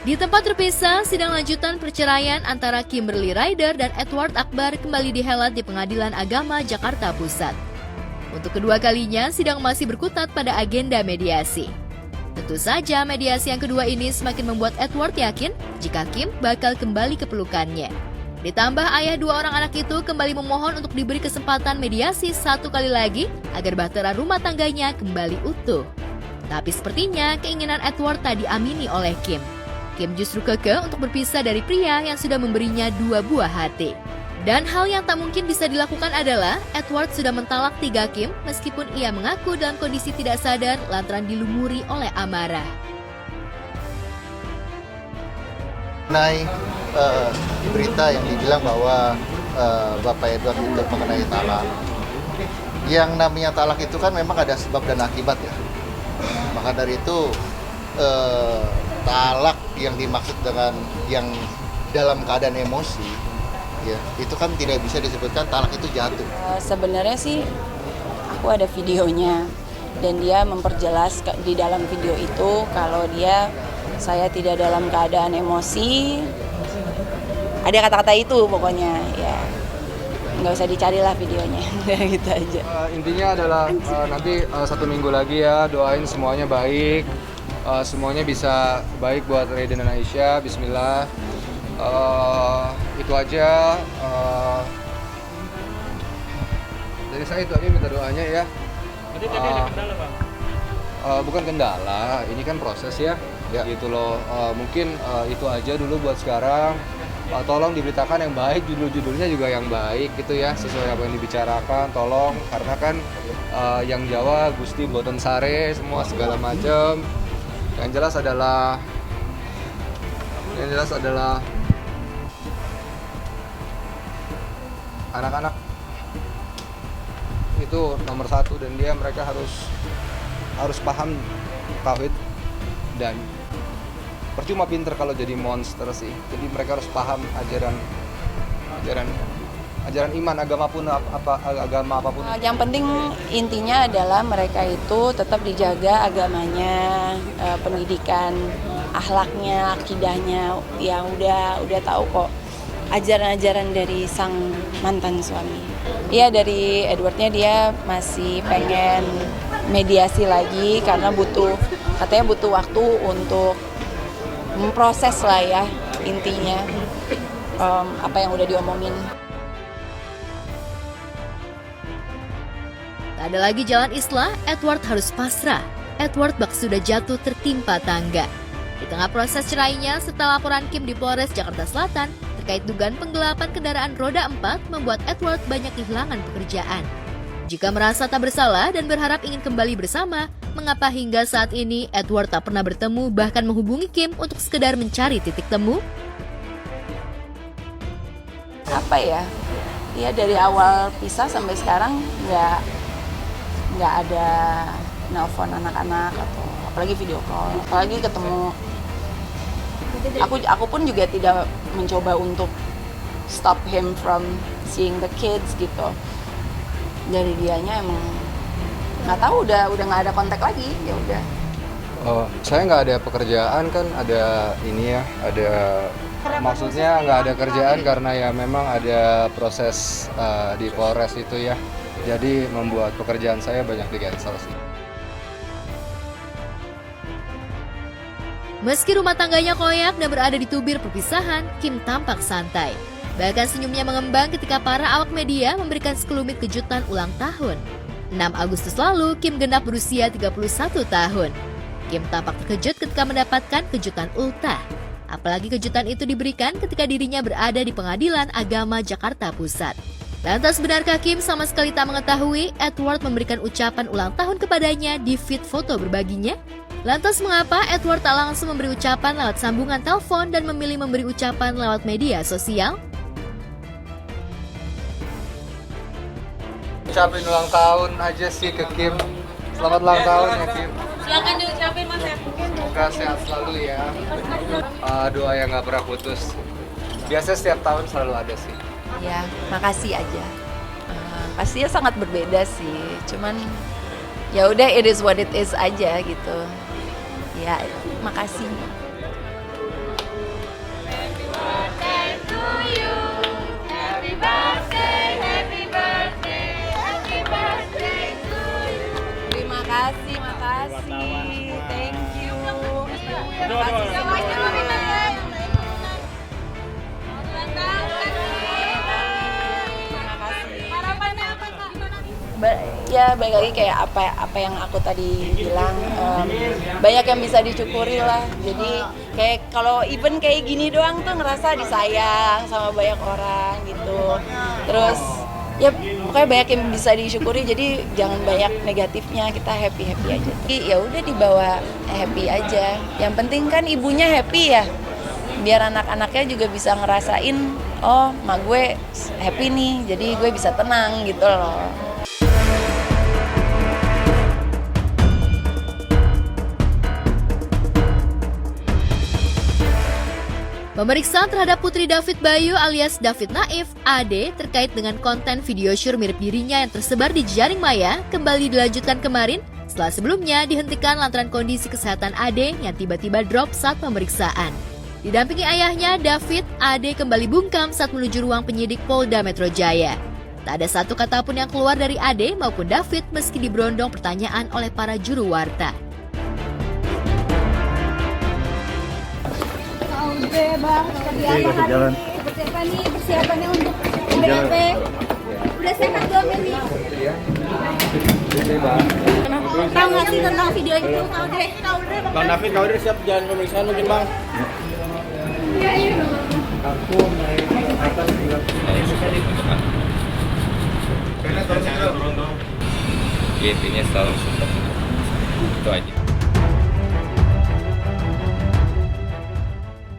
Di tempat terpisah, sidang lanjutan perceraian antara Kimberly Ryder dan Edward Akbar kembali dihelat di Pengadilan Agama Jakarta Pusat. Untuk kedua kalinya, sidang masih berkutat pada agenda mediasi. Tentu saja, mediasi yang kedua ini semakin membuat Edward yakin jika Kim bakal kembali ke pelukannya. Ditambah ayah dua orang anak itu kembali memohon untuk diberi kesempatan mediasi satu kali lagi agar bahtera rumah tangganya kembali utuh. Tapi sepertinya keinginan Edward tak diamini oleh Kim. Kim justru kekeh untuk berpisah dari pria yang sudah memberinya dua buah hati. Dan hal yang tak mungkin bisa dilakukan adalah Edward sudah mentalak 3 Kim meskipun ia mengaku dalam kondisi tidak sadar lantaran dilumuri oleh amarah. Mengenai berita yang dibilang bahwa Bapak Edward itu mengenai talak. Yang namanya talak itu kan memang ada sebab dan akibat ya. Maka dari itu talak yang dimaksud dengan yang dalam keadaan emosi, ya itu kan tidak bisa disebutkan talak itu jatuh. Sebenarnya sih aku ada videonya dan dia memperjelas di dalam video itu kalau saya tidak dalam keadaan emosi. Ada kata-kata itu pokoknya ya. Nggak usah dicarilah videonya, gitu aja. Intinya adalah nanti 1 minggu lagi ya, doain semuanya baik, semuanya bisa baik buat Raiden dan Aisyah. Bismillah. Itu aja. Dari saya itu aja, minta doanya ya. Jadi tadi ada kendala, Bang? Bukan kendala, ini kan proses ya. Gitu loh. Mungkin itu aja dulu buat sekarang. Tolong diberitakan yang baik, judul-judulnya juga yang baik gitu ya, sesuai apa yang dibicarakan, tolong, karena kan yang Jawa Gusti Boten Sare semua segala macam. Yang jelas adalah anak-anak itu nomor 1 dan mereka harus paham tauhid, dan percuma pinter kalau jadi monster sih. Jadi mereka harus paham ajaran iman, agama apapun. Yang penting intinya adalah mereka itu tetap dijaga agamanya, pendidikan, akhlaknya, akidahnya. Ya udah tahu kok ajaran-ajajarn dari sang mantan suami. Iya, dari Edwardnya dia masih pengen mediasi lagi karena katanya butuh waktu untuk memproses lah ya, intinya apa yang udah diomongin. Tak ada lagi jalan islah, Edward harus pasrah. Edward bak sudah jatuh tertimpa tangga. Di tengah proses cerainya, setelah laporan Kim di Polres Jakarta Selatan terkait dugaan penggelapan kendaraan roda 4 membuat Edward banyak kehilangan pekerjaan. Jika merasa tak bersalah dan berharap ingin kembali bersama, mengapa hingga saat ini Edward tak pernah bertemu bahkan menghubungi Kim untuk sekedar mencari titik temu? Apa ya? Ya dari awal pisah sampai sekarang nggak ada nelpon anak-anak atau apalagi video call, apalagi ketemu. Aku pun juga tidak mencoba untuk stop him from seeing the kids gitu. Dari dianya emang nggak tahu, udah nggak ada kontak lagi, ya udah. Saya nggak ada pekerjaan kan, ada ini ya, maksudnya nggak ada kerjaan karena ya memang ada proses di Polres itu ya, jadi membuat pekerjaan saya banyak di cancel sih. Meski rumah tangganya koyak dan berada di tubir perpisahan, Kim tampak santai. Bahkan senyumnya mengembang ketika para awak media memberikan sekelumit kejutan ulang tahun. 6 Agustus lalu, Kim genap berusia 31 tahun. Kim tampak terkejut ketika mendapatkan kejutan ultah. Apalagi kejutan itu diberikan ketika dirinya berada di Pengadilan Agama Jakarta Pusat. Lantas benarkah Kim sama sekali tak mengetahui Edward memberikan ucapan ulang tahun kepadanya di feed foto berbaginya? Lantas mengapa Edward tak langsung memberi ucapan lewat sambungan telepon dan memilih memberi ucapan lewat media sosial? Ucapin ulang tahun aja sih ke Kim. Selamat ulang tahun ya Kim. Silakan diucapin Mas ya. Semoga sehat selalu ya. Doa yang nggak pernah putus. Biasanya setiap tahun selalu ada sih. Ya, makasih aja. Pastinya sangat berbeda sih. Cuman ya udah, it is what it is aja gitu. Ya, makasih. Ya balik lagi kayak apa yang aku tadi bilang, banyak yang bisa disyukuri lah. Jadi kayak kalau event kayak gini doang tuh ngerasa disayang sama banyak orang gitu. Terus ya pokoknya banyak yang bisa disyukuri, jadi jangan banyak negatifnya, kita happy aja. Jadi ya udah dibawa happy aja. Yang penting kan ibunya happy ya, biar anak-anaknya juga bisa ngerasain, oh mak gue happy nih, jadi gue bisa tenang gitu loh. Pemeriksaan terhadap Putri David Bayu alias David Naif, Ade, terkait dengan konten video syur mirip dirinya yang tersebar di jaring maya kembali dilanjutkan kemarin setelah sebelumnya dihentikan lantaran kondisi kesehatan Ade yang tiba-tiba drop saat pemeriksaan. Didampingi ayahnya, David, Ade kembali bungkam saat menuju ruang penyidik Polda Metro Jaya. Tak ada satu kata pun yang keluar dari Ade maupun David meski diberondong pertanyaan oleh para juru warta. Udah bang, tadi hari ini persiapannya untuk BAP. Udah sehat belum ini? Tahu nggak sih tentang video itu? Tahu deh. Bang David, kau udah siap jalan pemeriksaan mungkin bang? Aku naik atas tinggal. Turun dong. Intinya selalu support. Itu aja.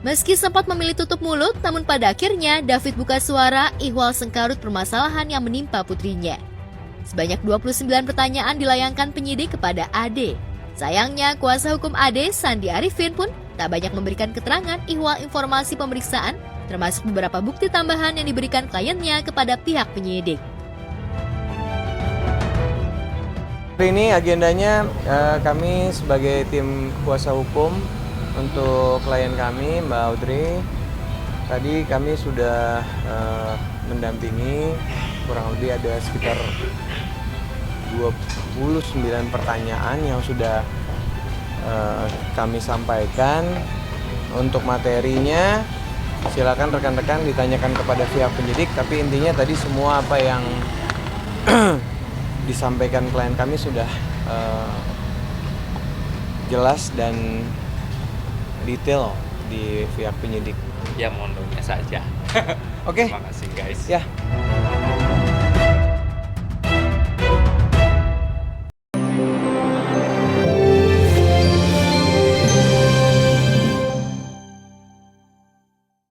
Meski sempat memilih tutup mulut, namun pada akhirnya David buka suara ihwal sengkarut permasalahan yang menimpa putrinya. Sebanyak 29 pertanyaan dilayangkan penyidik kepada Ade. Sayangnya, kuasa hukum Ade, Sandi Arifin pun tak banyak memberikan keterangan ihwal informasi pemeriksaan, termasuk beberapa bukti tambahan yang diberikan kliennya kepada pihak penyidik. Hari ini agendanya kami sebagai tim kuasa hukum untuk klien kami, Mbak Audrey, tadi kami sudah mendampingi kurang lebih ada sekitar 29 pertanyaan yang sudah kami sampaikan. Untuk materinya silakan rekan-rekan ditanyakan kepada pihak penyidik, tapi intinya tadi semua apa yang disampaikan klien kami sudah jelas dan detail di pihak penyidik. Ya mohon doanya saja. Oke. Terima kasih guys. Ya.